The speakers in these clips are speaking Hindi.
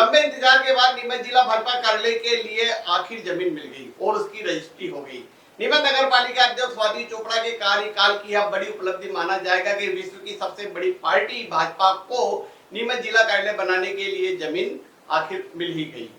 लंबे इंतजार के बाद नीमच जिला भाजपा कार्यालय के लिए आखिर जमीन मिल गई और उसकी रजिस्ट्री हो गई। नीमच नगर पालिका अध्यक्ष स्वाति चोपड़ा के कार्यकाल की यह बड़ी उपलब्धि माना जाएगा कि विश्व की सबसे बड़ी पार्टी भाजपा को नीमच जिला कार्यालय बनाने के लिए जमीन आखिर मिल ही गई।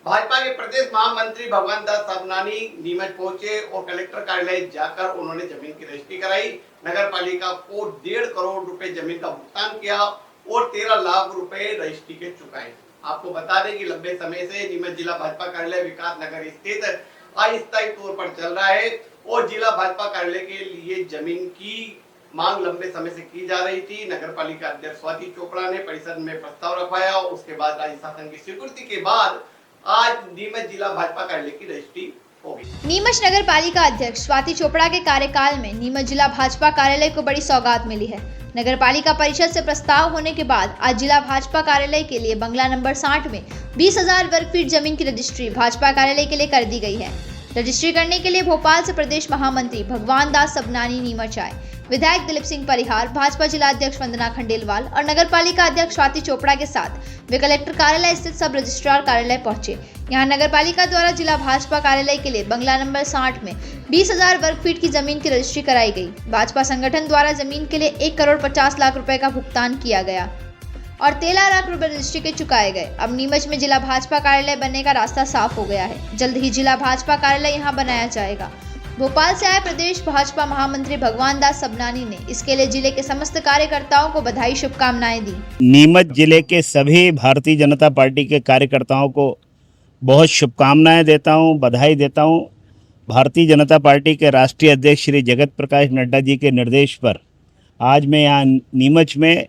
भाजपा के प्रदेश महामंत्री भगवान दास सबनानी नीमच पहुंचे और कलेक्टर कार्यालय जाकर उन्होंने जमीन की रजिस्ट्री कराई। नगर पालिका को 1.5 करोड़ रुपए जमीन का भुगतान किया और 13 लाख रुपए रजिस्ट्री के चुकाए। आपको बता दें कि लंबे समय से नीमच जिला भाजपा कार्यालय विकास नगर स्थित अस्थायी तौर पर चल रहा है और जिला भाजपा कार्यालय के लिए जमीन की मांग लंबे समय से की जा रही थी। नगर पालिका अध्यक्ष स्वाति चोपड़ा ने परिषद में प्रस्ताव रखवाया और उसके बाद राज्य शासन की स्वीकृति के बाद आज नीमच जिला भाजपा कार्यालय की रजिस्ट्री हो गई। नीमच नगर पालिका अध्यक्ष स्वाति चोपड़ा के कार्यकाल में नीमच जिला भाजपा कार्यालय को बड़ी सौगात मिली है। नगर पालिका परिषद से प्रस्ताव होने के बाद आज जिला भाजपा कार्यालय के लिए बंगला नंबर 60 में 20,000 वर्ग फीट जमीन की रजिस्ट्री भाजपा कार्यालय के लिए कर दी गई है। रजिस्ट्री करने के लिए भोपाल से प्रदेश महामंत्री भगवान दास सबनानी नीमच आए। विधायक दिलीप सिंह परिहार, भाजपा जिला अध्यक्ष वंदना खंडेलवाल और नगर पालिका अध्यक्ष स्वाति चोपड़ा के साथ वे कलेक्टर कार्यालय स्थित सब रजिस्ट्रार कार्यालय पहुंचे। यहां नगर पालिका द्वारा जिला भाजपा कार्यालय के लिए बंगला नंबर 60 में 20,000 वर्ग फीट की जमीन की रजिस्ट्री कराई गई। भाजपा संगठन द्वारा जमीन के लिए 1 करोड़ 50 लाख रुपए का भुगतान किया गया और 13 लाख रुपए रजिस्ट्री के चुकाए गए। अब नीमच में जिला भाजपा कार्यालय बनने का रास्ता साफ हो गया है। जल्द ही जिला भाजपा कार्यालय यहां बनाया जाएगा। भोपाल से आए प्रदेश भाजपा महामंत्री भगवान दास सबनानी ने इसके लिए जिले के समस्त कार्यकर्ताओं को बधाई शुभकामनाएं दी। नीमच जिले के सभी भारतीय जनता पार्टी के कार्यकर्ताओं को बहुत शुभकामनाएं देता हूं, बधाई देता हूं। भारतीय जनता पार्टी के राष्ट्रीय अध्यक्ष श्री जगत प्रकाश नड्डा जी के निर्देश पर आज मैं यहाँ नीमच में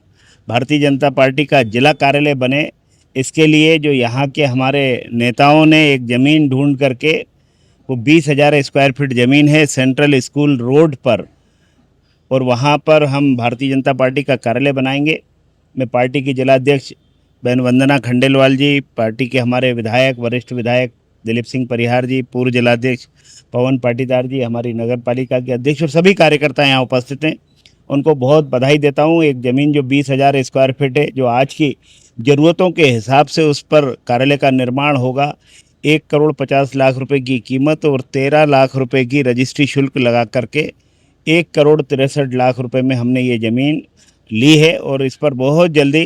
भारतीय जनता पार्टी का जिला कार्यालय बने, इसके लिए जो यहाँ के हमारे नेताओं ने एक ज़मीन ढूंढ करके वो 20,000 स्क्वायर फीट ज़मीन है सेंट्रल स्कूल रोड पर, और वहाँ पर हम भारतीय जनता पार्टी का कार्यालय बनाएंगे। मैं पार्टी की जिलाध्यक्ष बहन वंदना खंडेलवाल जी, पार्टी के हमारे विधायक, वरिष्ठ विधायक दिलीप सिंह परिहार जी, पूर्व जिलाध्यक्ष पवन पाटीदार जी, हमारी नगर पालिका के अध्यक्ष और सभी कार्यकर्ता यहाँ उपस्थित हैं, उनको बहुत बधाई देता हूँ। एक ज़मीन जो 20,000 स्क्वायर फीट है, जो आज की ज़रूरतों के हिसाब से उस पर कार्यालय का निर्माण होगा। 1 करोड़ 50 लाख रुपए की कीमत और 13 लाख रुपए की रजिस्ट्री शुल्क लगा करके 1 करोड़ 63 लाख रुपए में हमने ये ज़मीन ली है और इस पर बहुत जल्दी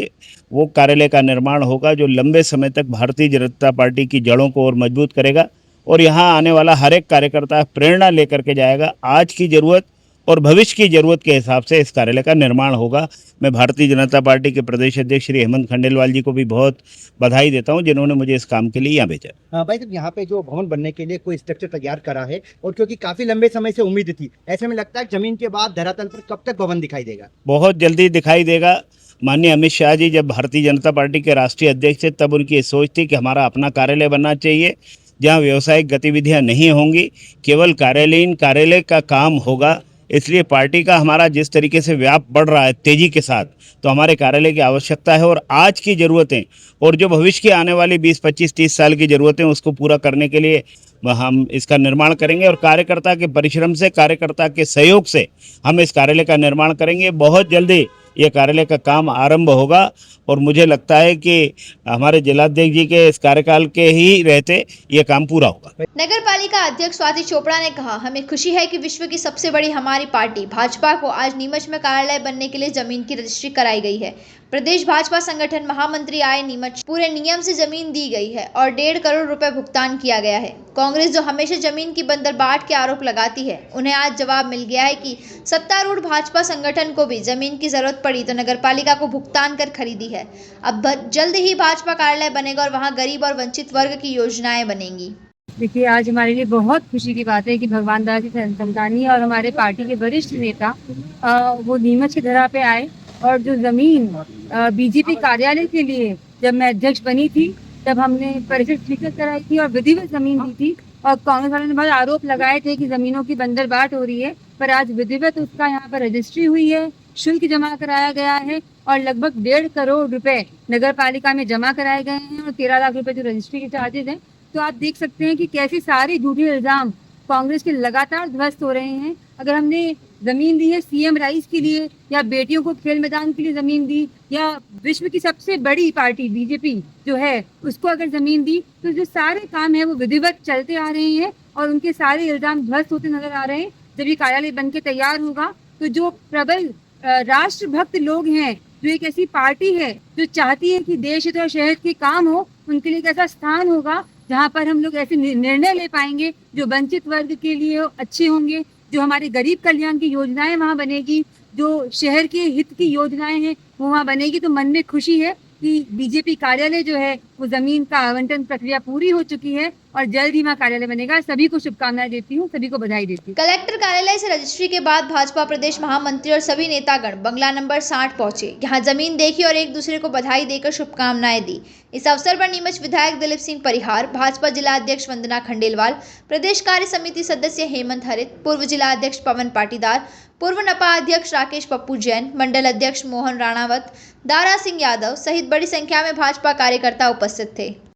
वो कार्यालय का निर्माण होगा जो लंबे समय तक भारतीय जनता पार्टी की जड़ों को और मजबूत करेगा और यहाँ आने वाला हर एक कार्यकर्ता प्रेरणा लेकर के जाएगा। आज की ज़रूरत और भविष्य की ज़रूरत के हिसाब से इस कार्यालय का निर्माण होगा। मैं भारतीय जनता पार्टी के प्रदेश अध्यक्ष श्री हेमंत खंडेलवाल जी को भी बहुत बधाई देता हूं, जिन्होंने मुझे इस काम के लिए यहाँ भेजा। भाई साहब, यहाँ पे जो भवन बनने के लिए कोई स्ट्रक्चर तैयार करा है और क्योंकि काफी लंबे समय से उम्मीद थी, ऐसे में लगता है जमीन के बाद धरातल पर कब तक भवन दिखाई देगा? बहुत जल्दी दिखाई देगा। माननीय अमित शाह जी जब भारतीय जनता पार्टी के राष्ट्रीय अध्यक्ष थे तब उनकी ये सोच थी कि हमारा अपना कार्यालय बनना चाहिए जहाँ व्यावसायिक गतिविधियाँ नहीं होंगी, केवल कार्यालय का काम होगा। इसलिए पार्टी का हमारा जिस तरीके से व्याप बढ़ रहा है तेज़ी के साथ, तो हमारे कार्यालय की आवश्यकता है और आज की ज़रूरतें और जो भविष्य की आने वाली 20, 25, 30 साल की ज़रूरतें उसको पूरा करने के लिए हम इसका निर्माण करेंगे और कार्यकर्ता के परिश्रम से, कार्यकर्ता के सहयोग से हम इस कार्यालय का निर्माण करेंगे। बहुत जल्दी ये कार्यालय का काम आरंभ होगा और मुझे लगता है कि हमारे जिलाध्यक्ष जी के इस कार्यकाल के ही रहते ये काम पूरा होगा। नगर पालिका अध्यक्ष स्वाति चोपड़ा ने कहा, हमें खुशी है कि विश्व की सबसे बड़ी हमारी पार्टी भाजपा को आज नीमच में कार्यालय बनने के लिए जमीन की रजिस्ट्री कराई गई है। प्रदेश भाजपा संगठन महामंत्री आए नीमच, पूरे नियम से जमीन दी गई है और 1.5 करोड़ रुपए भुगतान किया गया है। कांग्रेस जो हमेशा जमीन की बंदरबाट के आरोप लगाती है, उन्हें आज जवाब मिल गया है कि सत्तारूढ़ भाजपा संगठन को भी जमीन की जरूरत पड़ी तो नगर पालिका को भुगतान कर खरीदी है। अब जल्द ही भाजपा कार्यालय बनेगा और वहाँ गरीब और वंचित वर्ग की योजनाएं बनेंगी। देखिए, आज हमारे लिए बहुत खुशी की बात है कि भगवान दास सबनानी और हमारे पार्टी के वरिष्ठ नेता वो नीमच की धरा पे आए और जो जमीन बीजेपी कार्यालय के लिए जब मैं अध्यक्ष बनी थी तब हमने परिषद स्वीकृत कराई थी और विधिवत जमीन दी थी और कांग्रेस वालों ने बहुत आरोप लगाए थे कि जमीनों की बंदरबाट हो रही है, पर आज विधिवत उसका यहाँ पर रजिस्ट्री हुई है, शुल्क जमा कराया गया है और लगभग 1.5 करोड़ रुपए नगर पालिका में जमा कराए गए हैं और 13 लाख रुपए जो रजिस्ट्री के चार्जेज हैं। तो आप देख सकते हैं कि कैसे सारे झूठे इल्जाम कांग्रेस के लगातार ध्वस्त हो रहे हैं। अगर हमने जमीन दी है सीएम राइस के लिए, या बेटियों को खेल मैदान के लिए जमीन दी, या विश्व की सबसे बड़ी पार्टी बीजेपी जो है उसको अगर जमीन दी, तो जो सारे काम है वो विधिवत चलते आ रहे हैं और उनके सारे इल्जाम ध्वस्त होते नजर आ रहे हैं। जब ये कार्यालय बन के तैयार होगा तो जो प्रबल राष्ट्रभक्त लोग हैं, जो एक ऐसी पार्टी है जो चाहती है कि देश हित और शहर के काम हो, उनके लिए एक ऐसा स्थान होगा जहाँ पर हम लोग ऐसे निर्णय ले पाएंगे जो वंचित वर्ग के लिए अच्छे होंगे, जो हमारे गरीब कल्याण की योजनाएं वहाँ बनेगी, जो शहर के हित की योजनाएं हैं वो वहाँ बनेगी। तो मन में खुशी है कि बीजेपी कार्यालय जो है वो जमीन का आवंटन प्रक्रिया पूरी हो चुकी है और जल्द ही वहाँ कार्यालय बनेगा। सभी को शुभकामनाएं देती हूँ, सभी को बधाई देती हूँ। कलेक्टर कार्यालय से रजिस्ट्री के बाद भाजपा प्रदेश महामंत्री और सभी नेतागण बंगला नंबर 60 पहुंचे। यहां जमीन देखी और एक दूसरे को बधाई देकर शुभकामनाएं दी। इस अवसर पर नीमच विधायक दिलीप सिंह परिहार, भाजपा जिला अध्यक्ष वंदना खंडेलवाल, प्रदेश कार्य समिति सदस्य हेमंत हरित, पूर्व जिला अध्यक्ष पवन पाटीदार, पूर्व नपा अध्यक्ष राकेश पप्पू जैन, मंडल अध्यक्ष मोहन राणावत, दारा सिंह यादव सहित बड़ी संख्या में भाजपा कार्यकर्ता उपस्थित थे।